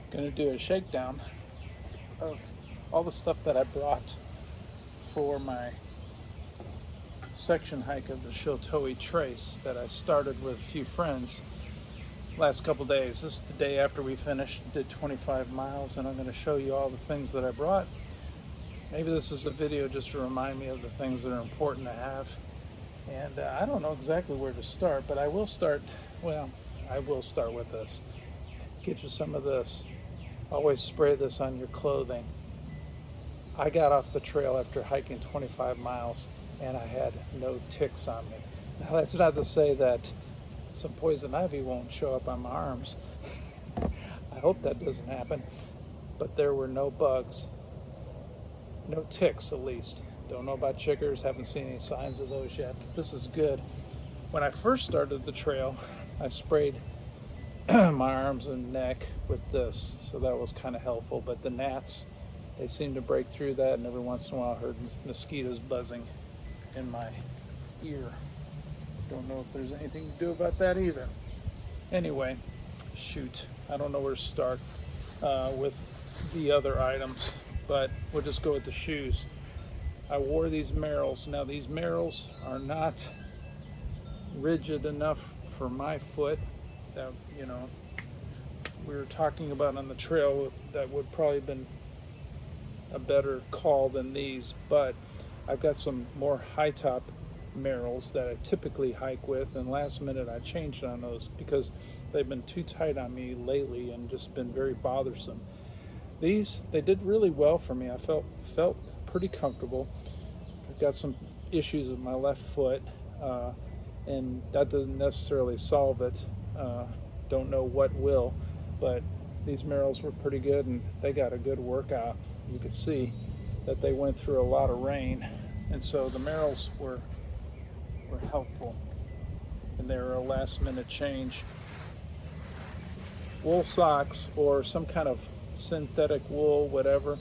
Gonna do a shakedown of all the stuff that I brought for my section hike of the Sheltowee Trace that I started with a few friends last couple days. This is the day after we finished, did 25 miles, and I'm going to show you all the things that I brought. Maybe this is a video just to remind me of the things that are important to have. And I don't know exactly where to start, but I will start with this. Get you some of this. Always spray this on your clothing. I got off the trail after hiking 25 miles and I had no ticks on me. Now that's not to say that some poison ivy won't show up on my arms. I hope that doesn't happen. But there were no bugs, no ticks at least. Don't know about chiggers, haven't seen any signs of those yet, but this is good. When I first started the trail, I sprayed my arms and neck with this, so that was kind of helpful. But the gnats, they seem to break through that, and every once in a while I heard mosquitoes buzzing in my ear. Don't know if there's anything to do about that either. Anyway, shoot, I don't know where to start with the other items, but we'll just go with the shoes. I wore these Merrells. Now these Merrells are not rigid enough for my foot. That, you know, we were talking about on the trail, that would probably been a better call than these, but I've got some more high top Merrells that I typically hike with, and last minute I changed on those because they've been too tight on me lately and just been very bothersome. These, they did really well for me. I felt pretty comfortable. I've got some issues with my left foot, and that doesn't necessarily solve it. Don't know what will, but these Merrells were pretty good and they got a good workout. You could see that they went through a lot of rain, and so the Merrells were helpful, and they were a last minute change. Wool socks or some kind of synthetic wool, whatever,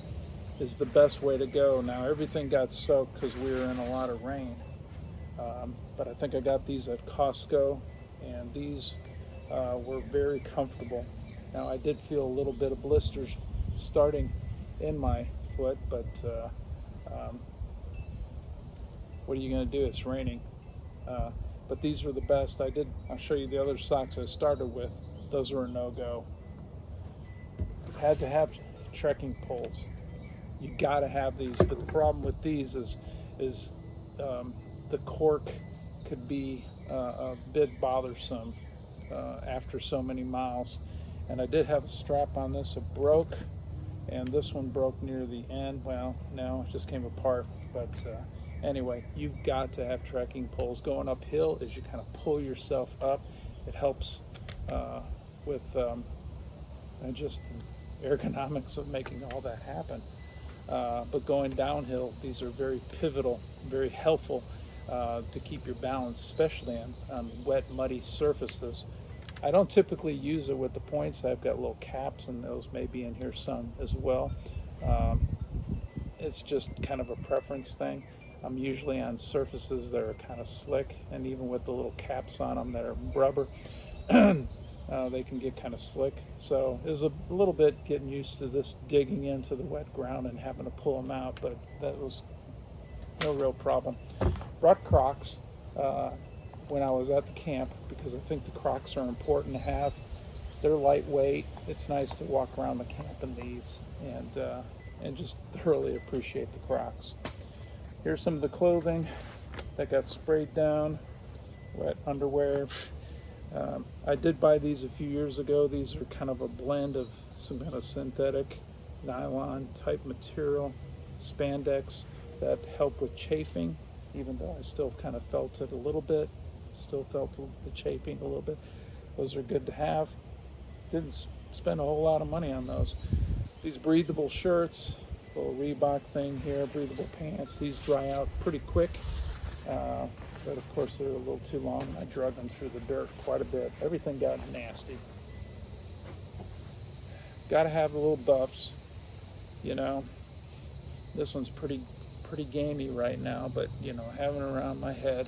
is the best way to go. Now everything got soaked because we were in a lot of rain, but I think I got these at Costco, and these were very comfortable. Now I did feel a little bit of blisters starting in my foot, but what are you going to do? It's raining. But these were the best. I'll show you the other socks I started with. Those were a no-go. Had to have trekking poles. You got to have these, but the problem with these is the cork could be a bit bothersome after so many miles. And I did have a strap on this. It broke, and this one broke near the end. Well, no, it just came apart. But anyway, you've got to have trekking poles. Going uphill, as you kind of pull yourself up, it helps with just the ergonomics of making all that happen. But going downhill, these are very pivotal, very helpful to keep your balance, especially on wet, muddy surfaces. I don't typically use it with the points. I've got little caps, and those may be in here some as well. It's just kind of a preference thing. I'm usually on surfaces that are kind of slick, and even with the little caps on them that are rubber, they can get kind of slick. So it was a little bit getting used to this digging into the wet ground and having to pull them out, but that was no real problem. Brought Crocs when I was at the camp because I think the Crocs are important to have. They're lightweight. It's nice to walk around the camp in these, and just thoroughly appreciate the Crocs. Here's some of the clothing that got sprayed down. Wet underwear. I did buy these a few years ago. These are kind of a blend of some kind of synthetic nylon type material, spandex, that help with chafing, even though I still kind of felt it a little bit. Still felt the chafing a little bit. Those are good to have. Didn't spend a whole lot of money on those. These breathable shirts, little Reebok thing here, breathable pants. These dry out pretty quick, but of course they're a little too long. I drug them through the dirt quite a bit. Everything got nasty. Got to have the little buffs, you know. This one's pretty gamey right now, but you know, having it around my head,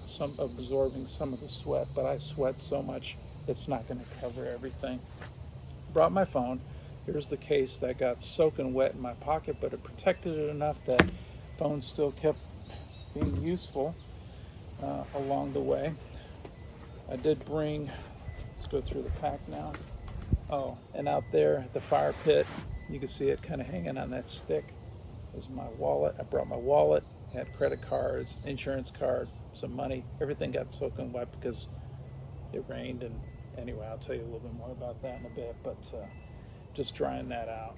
some absorbing some of the sweat, but I sweat so much it's not going to cover everything. Brought my phone. Here's the case that got soaking wet in my pocket, but it protected it enough that phone still kept being useful along the way. I did bring, let's go through the pack now. Oh, and out there at the fire pit, you can see it kind of hanging on that stick. Is my wallet. I brought my wallet, had credit cards, insurance card, some money. Everything got soaking wet because it rained. And anyway, I'll tell you a little bit more about that in a bit, but just drying that out.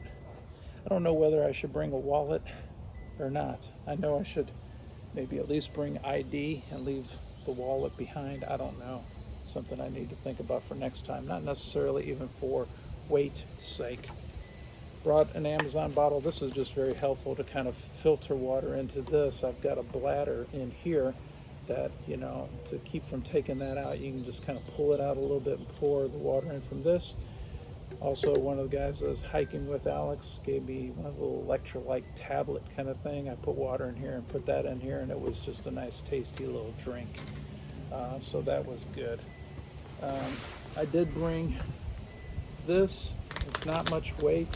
I don't know whether I should bring a wallet or not. I know I should maybe at least bring ID and leave the wallet behind. I don't know. Something I need to think about for next time. Not necessarily even for weight's sake. Brought an Amazon bottle. This is just very helpful to kind of filter water into this. I've got a bladder in here that, you know, to keep from taking that out, you can just kind of pull it out a little bit and pour the water in from this. Also, one of the guys I was hiking with, Alex, gave me one little electrolyte tablet kind of thing. I put water in here and put that in here, and it was just a nice, tasty little drink. So that was good. I did bring this. It's not much weight.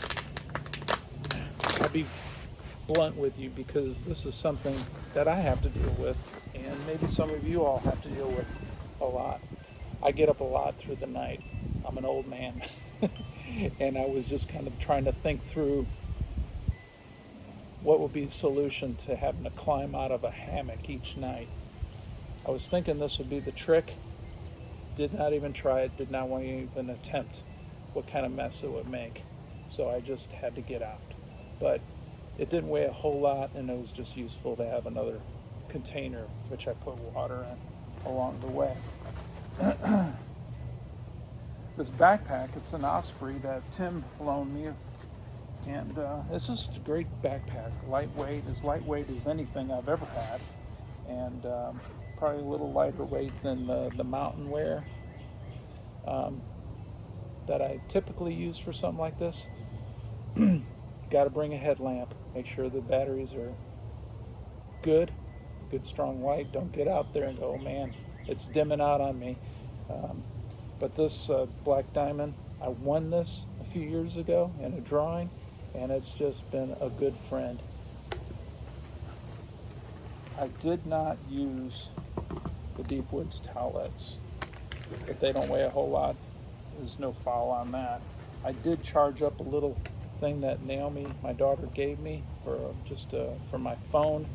I'll be blunt with you because this is something that I have to deal with, and maybe some of you all have to deal with a lot. I get up a lot through the night. I'm an old man. And I was just kind of trying to think through what would be the solution to having to climb out of a hammock each night. I was thinking this would be the trick. Did not even try it, did not want to even attempt what kind of mess it would make. So I just had to get out. But it didn't weigh a whole lot, and it was just useful to have another container, which I put water in along the way. This backpack, it's an Osprey that Tim loaned me, and this is a great backpack. Lightweight, as lightweight as anything I've ever had, and probably a little lighter weight than the mountain wear that I typically use for something like this. Got to bring a headlamp. Make sure the batteries are good. It's a good strong light. Don't get out there and go, oh man, it's dimming out on me. But this Black Diamond, I won this a few years ago in a drawing, and it's just been a good friend. I did not use the Deep Woods towelettes. If they don't weigh a whole lot, there's no foul on that. I did charge up a little thing that Naomi, my daughter, gave me for for my phone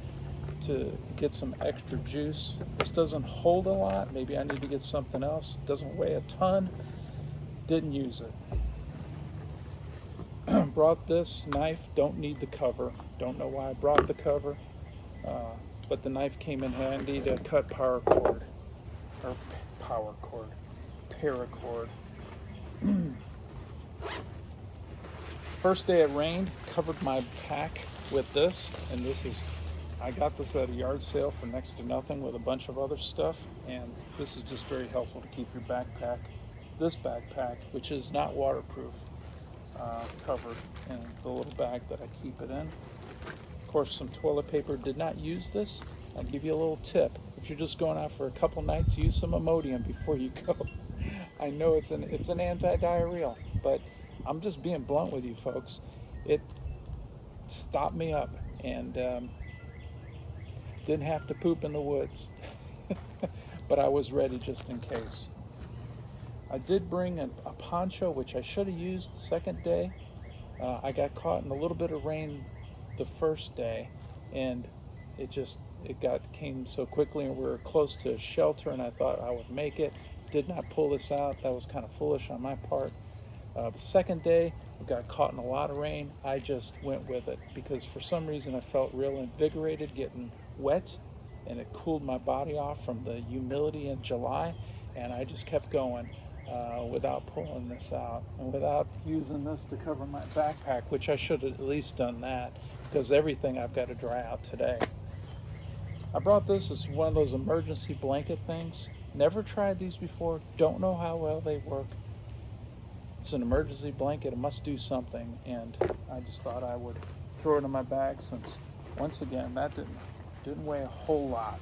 to get some extra juice. This doesn't hold a lot. Maybe I need to get something else. It doesn't weigh a ton. Didn't use it. Brought this knife. Don't need the cover. Don't know why I brought the cover. But the knife came in handy to cut paracord. First day it rained, covered my pack with this, and I got this at a yard sale for next to nothing with a bunch of other stuff, and this is just very helpful to keep your backpack, this backpack, which is not waterproof, covered in the little bag that I keep it in. Of course, some toilet paper. Did not use this. I'll give you a little tip. If you're just going out for a couple nights, use some Imodium before you go. I know it's an anti-diarrheal, but I'm just being blunt with you folks. It stopped me up, and didn't have to poop in the woods. But I was ready just in case. I did bring a poncho, which I should have used the second day. I got caught in a little bit of rain the first day, and it came so quickly, and we were close to a shelter, and I thought I would make it. Did not pull this out. That was kind of foolish on my part. The second day, I got caught in a lot of rain. I just went with it because for some reason I felt real invigorated getting wet, and it cooled my body off from the humidity in July, and I just kept going without pulling this out and without using this to cover my backpack, which I should have at least done that because everything I've got to dry out today. I brought this as one of those emergency blanket things. Never tried these before. Don't know how well they work. It's an emergency blanket. It must do something, and I just thought I would throw it in my bag since, once again, that didn't weigh a whole lot.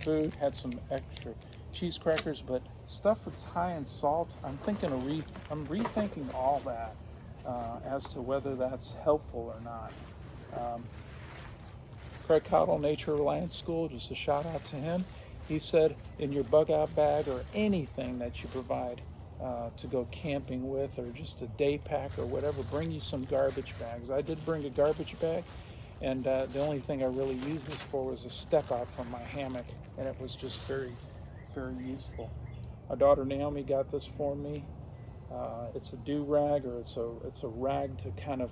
Food, had some extra cheese crackers, but stuff that's high in salt, I'm rethinking all that as to whether that's helpful or not. Craig Cottle, Nature Reliance School, just a shout out to him. He said in your bug out bag or anything that you provide to go camping with, or just a day pack or whatever, bring you some garbage bags. I did bring a garbage bag, and the only thing I really used this for was a step out from my hammock, and it was just very, very useful. My daughter Naomi got this for me. It's a do-rag, or it's a rag to kind of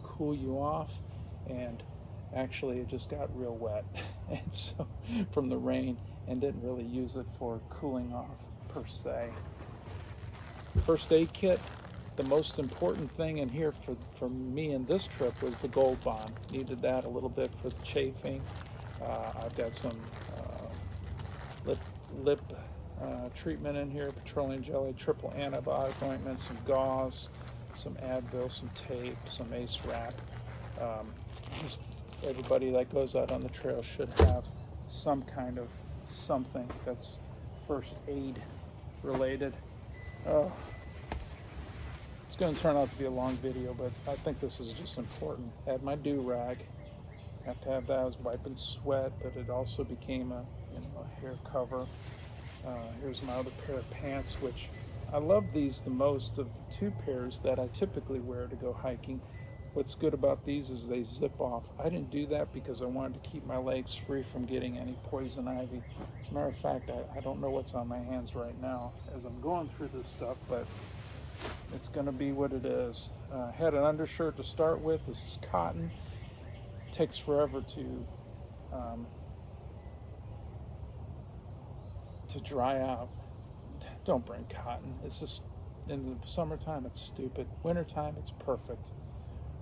cool you off, and actually it just got real wet and so from the rain, and didn't really use it for cooling off per se. First aid kit, the most important thing in here for me in this trip was the Gold Bond. Needed that a little bit for the chafing. I've got some lip treatment in here, petroleum jelly, triple antibiotic ointment, some gauze, some Advil, some tape, some Ace Wrap. Just everybody that goes out on the trail should have some kind of something that's first aid related. Oh, it's going to turn out to be a long video, but I think this is just important. Had my do-rag. Have to have that. I was wiping sweat, but it also became a hair cover. Here's my other pair of pants, which I love these the most of the two pairs that I typically wear to go hiking. What's good about these is they zip off. I didn't do that because I wanted to keep my legs free from getting any poison ivy. As a matter of fact, I don't know what's on my hands right now as I'm going through this stuff, but it's going to be what it is. Had an undershirt to start with. This is cotton. It takes forever to dry out. Don't bring cotton. It's just, in the summertime it's stupid. Wintertime it's perfect.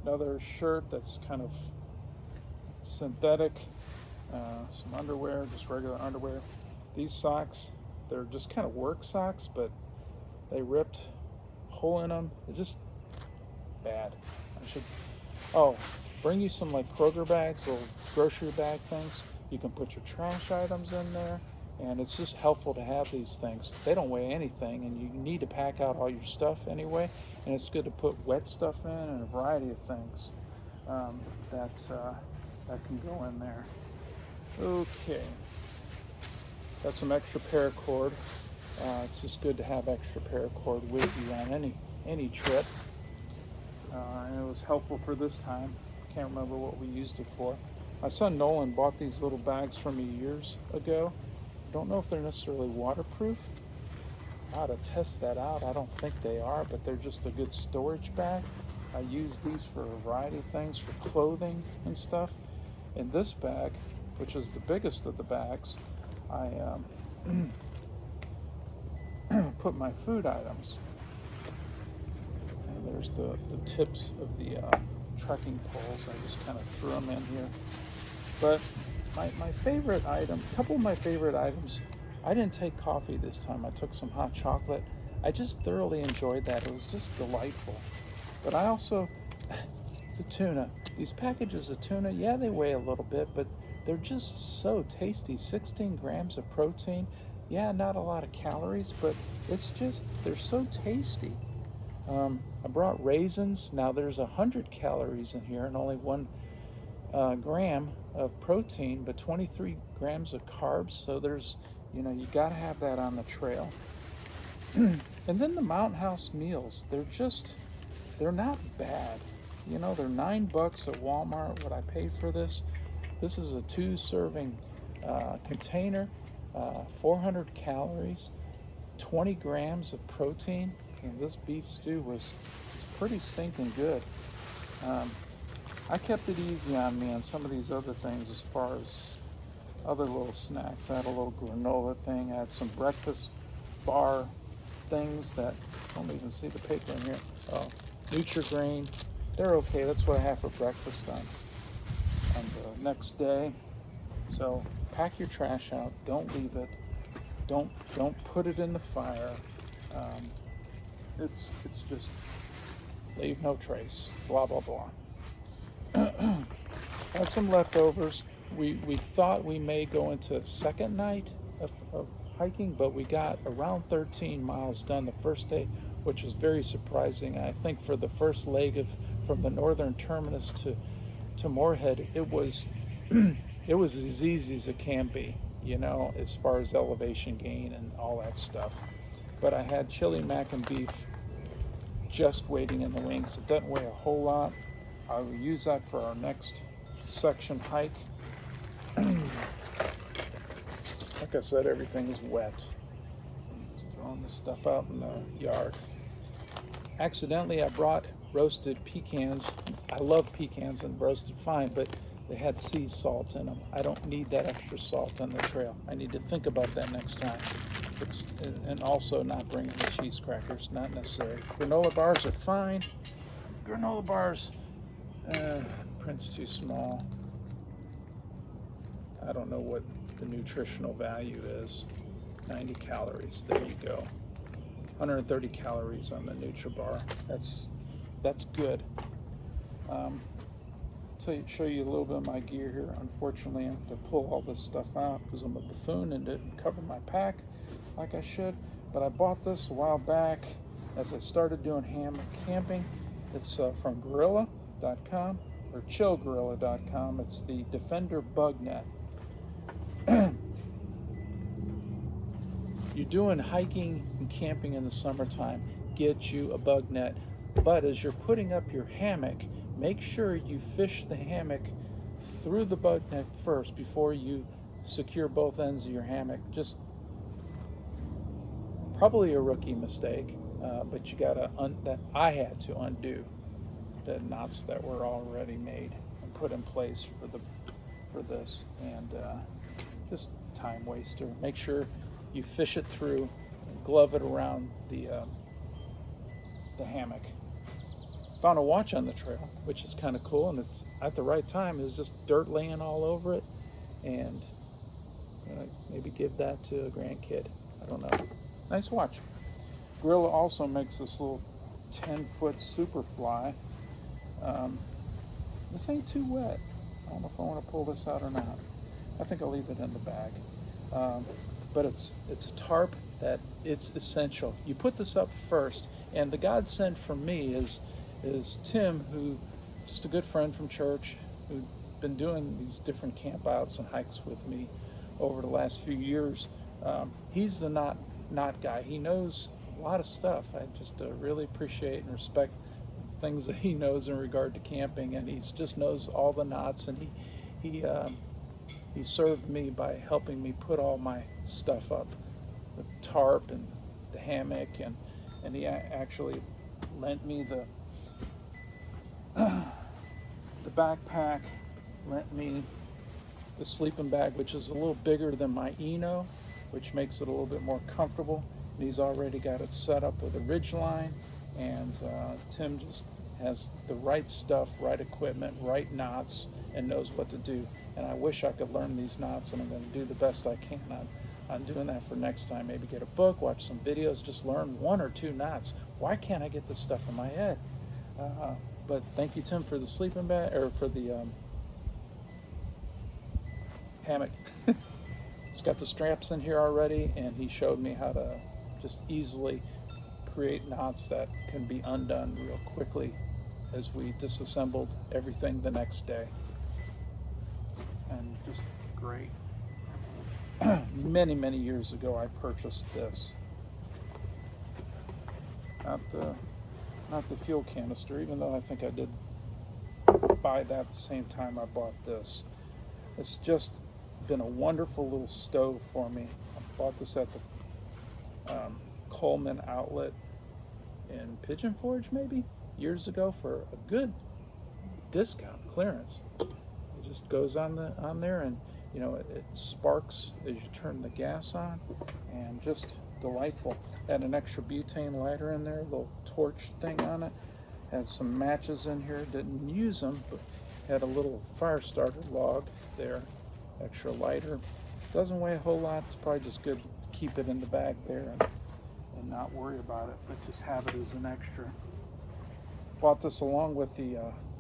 Another shirt that's kind of synthetic. Some underwear, just regular underwear. These socks, they're just kind of work socks, but they ripped, hole in them. They're just bad. Bring you some like Kroger bags, little grocery bag things. You can put your trash items in there, and it's just helpful to have these things. They don't weigh anything, and you need to pack out all your stuff anyway, and it's good to put wet stuff in and a variety of things that can go in there. Okay, got some extra paracord. It's just good to have extra paracord with you on any trip, and it was helpful for this time. Can't remember what we used it for. My son Nolan bought these little bags for me years ago. I don't know if they're necessarily waterproof. I ought to test that out. I don't think they are, but they're just a good storage bag. I use these for a variety of things, for clothing and stuff. In this bag, which is the biggest of the bags, I put my food items. And there's the tips of the trekking poles. I just kind of threw them in here. But my favorite item, a couple of my favorite items, I didn't take coffee this time. I took some hot chocolate. I just thoroughly enjoyed that. It was just delightful. But I also, the tuna, these packages of tuna, yeah, they weigh a little bit, but they're just so tasty. 16 grams of protein. Yeah, not a lot of calories, but it's just, they're so tasty. I brought raisins. Now there's 100 calories in here and only 1 gram of protein, but 23 grams of carbs. So there's, you got to have that on the trail. And then the Mountain House meals, they're not bad. They're $9 at Walmart. What I paid for this is a 2-serving container, 400 calories, 20 grams of protein, and this beef stew was pretty stinking good. I kept it easy on me on some of these other things as far as other little snacks. I had a little granola thing. I had some breakfast bar things that, I don't even see the paper in here. Oh, Nutri-Grain. They're okay. That's what I have for breakfast on the next day. So pack your trash out. Don't leave it. Don't put it in the fire. It's just leave no trace. Blah blah blah. Had some leftovers. We thought we may go into a second night of hiking, but we got around 13 miles done the first day, which was very surprising. I think for the first leg from the northern terminus to Moorhead, it was it was as easy as it can be, as far as elevation gain and all that stuff. But I had chili mac and beef just waiting in the wings. It doesn't weigh a whole lot. I will use that for our next section hike. Like I said, everything is wet. Just throwing this stuff out in the yard. Accidentally, I brought roasted pecans. I love pecans and roasted fine, but they had sea salt in them. I don't need that extra salt on the trail. I need to think about that next time. And also not bringing the cheese crackers, not necessary. Granola bars are fine. Granola bars, print's too small. I don't know what the nutritional value is. 90 calories, there you go. 130 calories on the NutriBar. That's good. Show you a little bit of my gear here. Unfortunately, I have to pull all this stuff out because I'm a buffoon and didn't cover my pack like I should. But I bought this a while back as I started doing hammock camping. It's from gorilla.com or chillgorilla.com. It's the Defender Bug Net. You're doing hiking and camping in the summertime, get you a bug net. But as you're putting up your hammock, make sure you fish the hammock through the bug net first before you secure both ends of your hammock. Just probably a rookie mistake, but you gotta I had to undo the knots that were already made and put in place for this, and just time waster. Make sure you fish it through, glove it around the hammock. Found a watch on the trail, which is kind of cool, and it's at the right time. There's just dirt laying all over it, and maybe give that to a grandkid. I don't know. Nice watch. Gorilla also makes this little 10-foot Superfly. This ain't too wet. I don't know if I want to pull this out or not. I think I'll leave it in the bag. But it's a tarp that it's essential. You put this up first, and the godsend for me is Tim, who just a good friend from church, who's been doing these different campouts and hikes with me over the last few years. He's the knot guy. He knows a lot of stuff. I just really appreciate and respect things that he knows in regard to camping, and he just knows all the knots, and he served me by helping me put all my stuff up, the tarp and the hammock, and he actually lent me the backpack, lent me the sleeping bag, which is a little bigger than my Eno, which makes it a little bit more comfortable. And he's already got it set up with a ridgeline, and Tim just has the right stuff, right equipment, right knots, and knows what to do. And I wish I could learn these knots, and I'm going to do the best I can on doing that for next time. Maybe get a book, watch some videos, just learn 1 or 2 knots. Why can't I get this stuff in my head? But thank you, Tim, for the sleeping bag, or for the hammock. It's got the straps in here already, and he showed me how to just easily create knots that can be undone real quickly as we disassembled everything the next day. And just great. Many years ago, I purchased this. Not the fuel canister, even though I think I did buy that at the same time I bought this. It's just been a wonderful little stove for me. I bought this at the Coleman outlet in Pigeon Forge maybe years ago for a good discount clearance. It just goes on there, and it sparks as you turn the gas on, and just delightful. Had an extra butane lighter in there, a little torch thing on it. Had some matches in here, didn't use them, but had a little fire starter log there, extra lighter. Doesn't weigh a whole lot. It's probably just good to keep it in the bag there and not worry about it, but just have it as an extra. Bought this along with the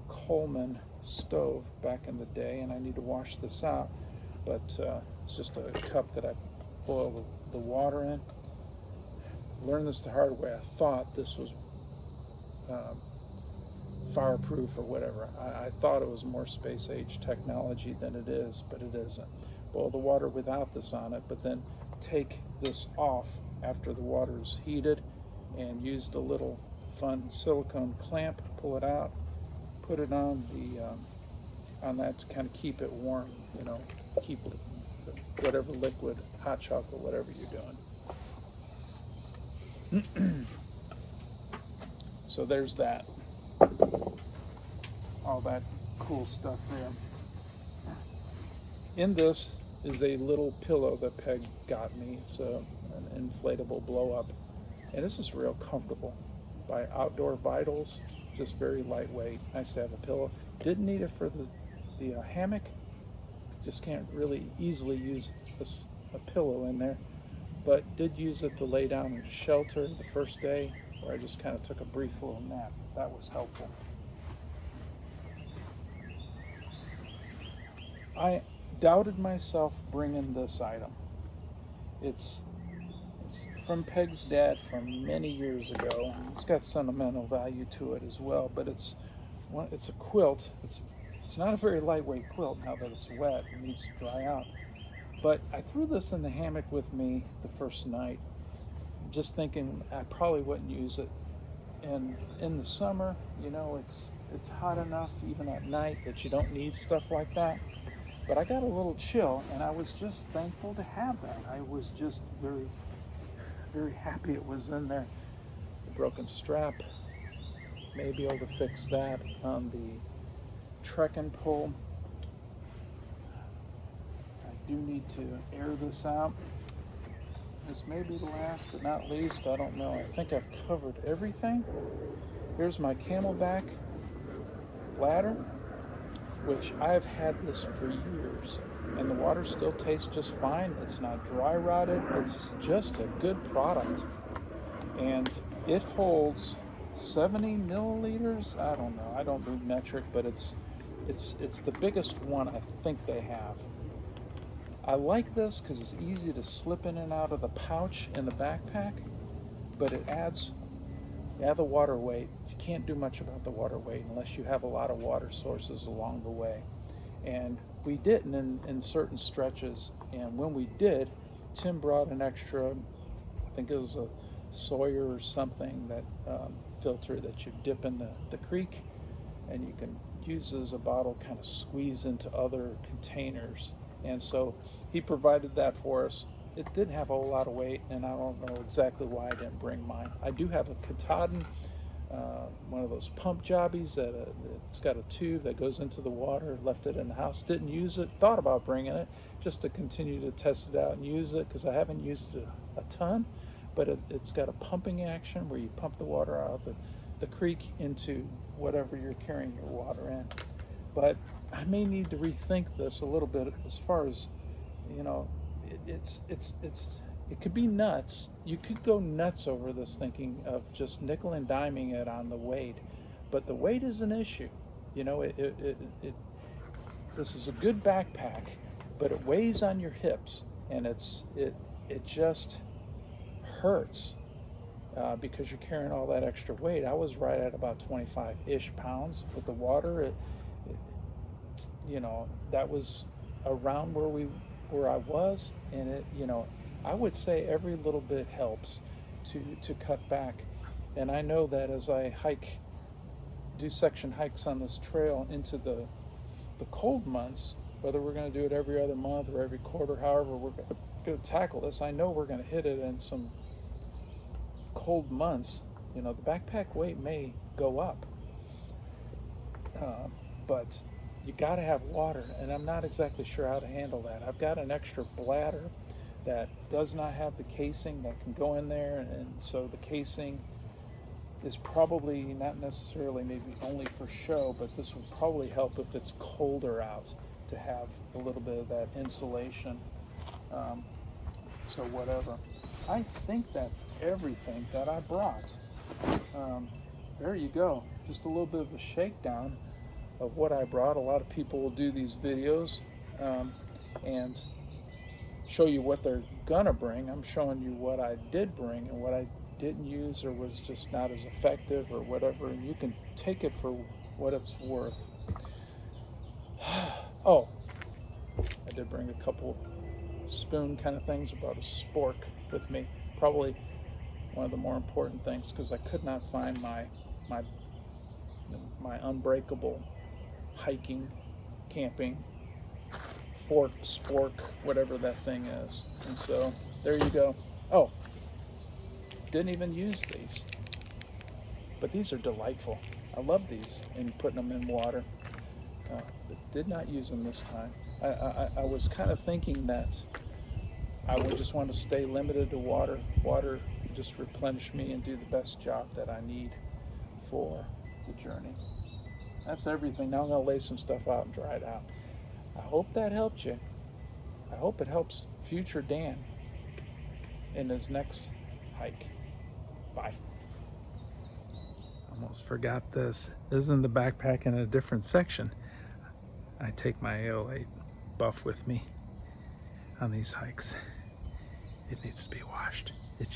Coleman stove back in the day, and I need to wash this out, but it's just a cup that I boil the water in. Learned this the hard way. I thought this was fireproof or whatever. I thought it was more space age technology than it is, but it isn't. Boil the water without this on it, but then take this off after the water is heated, and used a little fun silicone clamp, pull it out, put it on that to kind of keep it warm, keep whatever liquid, hot chocolate, whatever you're doing. So there's that. All that cool stuff there. In this is a little pillow that Peg got me. It's an inflatable blow up. And this is real comfortable. By Outdoor Vitals, just very lightweight. Nice to have a pillow. Didn't need it for the hammock. Just can't really easily use a pillow in there. But did use it to lay down in shelter the first day, where I just kind of took a brief little nap. That was helpful. I doubted myself bringing this item. It's from Peg's dad from many years ago. It's got sentimental value to it as well, but it's a quilt. It's not a very lightweight quilt now that it's wet. It needs to dry out. But I threw this in the hammock with me the first night, just thinking I probably wouldn't use it. And in the summer, it's hot enough even at night that you don't need stuff like that. But I got a little chill, and I was just thankful to have that. I was just very, very happy it was in there. The broken strap, may be able to fix that on the trek and pull. I do need to air this out. This may be the last but not least. I don't know. I think I've covered everything. Here's my Camelback bladder, which I've had this for years, and the water still tastes just fine. It's not dry rotted. It's just a good product, and it holds 70 milliliters. I don't know. I don't do metric, but it's the biggest one I think they have. I like this because it's easy to slip in and out of the pouch in the backpack, but it adds, the water weight. You can't do much about the water weight unless you have a lot of water sources along the way. And we didn't in certain stretches, and when we did, Tim brought an extra, I think it was a Sawyer or something, that filter that you dip in the creek, and you can use as a bottle, kind of squeeze into other containers. And so he provided that for us. It didn't have a whole lot of weight, and I don't know exactly why I didn't bring mine. I do have a Katahdin, one of those pump jobbies that it's got a tube that goes into the water. Left it in the house, didn't use it, thought about bringing it just to continue to test it out and use it, because I haven't used it a ton, but it's got a pumping action where you pump the water out of the creek into whatever you're carrying your water in. But I may need to rethink this a little bit as far as, it could be nuts. You could go nuts over this, thinking of just nickel and diming it on the weight, but the weight is an issue. This is a good backpack, but it weighs on your hips, and it just hurts because you're carrying all that extra weight. I was right at about 25-ish pounds with the water. That was around where I was, and I would say every little bit helps to cut back. And I know that as I do section hikes on this trail into the cold months, whether we're going to do it every other month or every quarter, however we're going to tackle this, I know we're going to hit it in some cold months. The backpack weight may go up, but you got to have water, and I'm not exactly sure how to handle that. I've got an extra bladder that does not have the casing that can go in there, and so the casing is probably not necessarily maybe only for show, but this would probably help if it's colder out, to have a little bit of that insulation. So whatever. I think that's everything that I brought. There you go. Just a little bit of a shakedown of what I brought. A lot of people will do these videos, and show you what they're gonna bring. I'm showing you what I did bring and what I didn't use or was just not as effective or whatever, and you can take it for what it's worth. Oh, I did bring a couple spoon kind of things. About a spork with me, probably one of the more important things, because I could not find my unbreakable hiking, camping fork, spork, whatever that thing is. And so there you go. Oh, didn't even use these, but these are delightful. I love these and putting them in water. But did not use them this time. I was kind of thinking that I would just want to stay limited to water. Water just replenish me and do the best job that I need for the journey. That's everything. Now I'm going to lay some stuff out and dry it out. I hope that helped you. I hope it helps future Dan in his next hike. Bye. Almost forgot this. This is in the backpack in a different section. I take my AO8 buff with me on these hikes. It needs to be washed. It